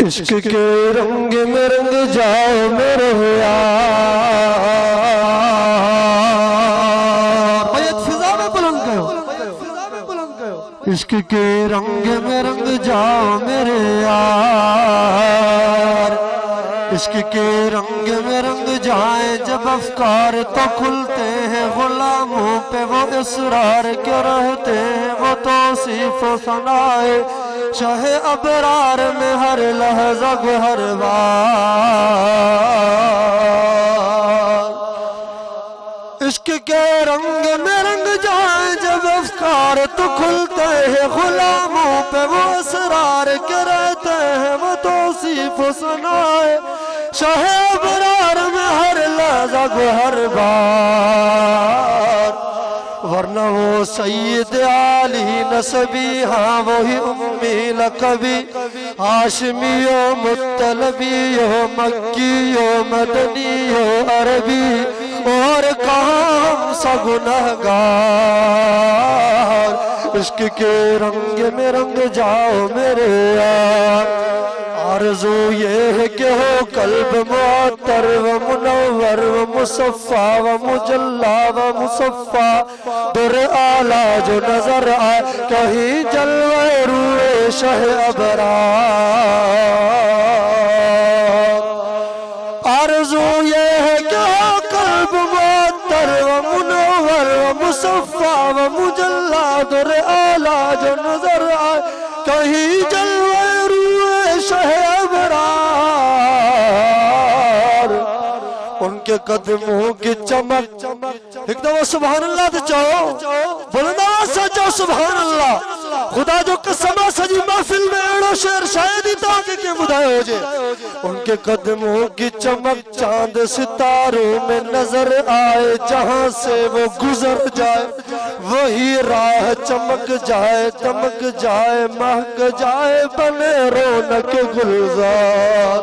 عشق کے رنگ میں رنگ جاؤ میرے یار، بیت فضا میں بلند کرو، عشق کے رنگ میں رنگ جاؤ میرے یار، عشق کے رنگ میں رنگ جائیں جب افکار تو کھلتے ہیں، غلاموں پہ وہ اصرار کے رہتے ہیں، وہ توصیف و ثنائے شاہ ابرار میں ہر لحظہ ہر بار، عشق کے رنگ میں رنگ جائیں جب افکار تو کھلتے ہیں، غلاموں پہ وہ اصرار کے رہتے ہیں، وہ توصیف و ثنائے شاہ ابرار میں ہر لحظہ ہر بار، ورنہ وہ سید عالی نسبی، ہاں وہی امی لقبی، ہاشمی و مطلبی و مکی و مدنی و عربی، اور کہاں سا گنہگار، عشق کے رنگ میں رنگ جاؤ میرے یار، آرزو یہ ہے کہ ہو قلب معطر و منور و مصفا و مجلا و مصفا، در اعلیٰ جو نظر آئے کہیں جلوہ روح شہ ابرار، آرزو یہ ہے کہ ہو قلب معطر و منور و مصفا و مجلا، در اعلیٰ جو نظر آئے کہیں جلوہ شہ ابرار، ان کے قدموں کی چمک، ایک دفعہ سبحان اللہ تو چاہو، بلند آواز سے چاہو سبحان اللہ، خدا جو قسمہ سجی محفل میں ایڑو شعر شاہدی تاکہ کے مدعے ہو جائے، ان کے قدموں کی چمک چاند ستاروں میں نظر آئے، جہاں سے وہ گزر جائے وہی راہ چمک جائے، دمک جائے، مہک جائے، بنے رونق گلزار،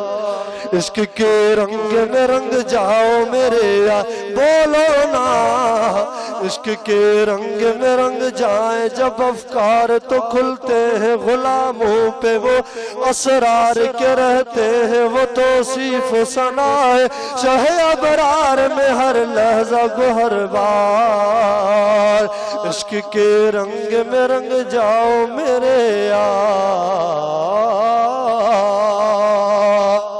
عشق کے رنگ میں رنگ جاؤ میرے یار، بولو نا، عشق کے رنگ میں رنگ جائیں جب افکار تو کھلتے ہیں، غلاموں پہ وہ اسرار کے رہتے ہیں، وہ توصیف و ثنائے شاہ ابرار میں ہر لحظہ ہر بار، عشق کے رنگ میں رنگ جاؤ میرے یار۔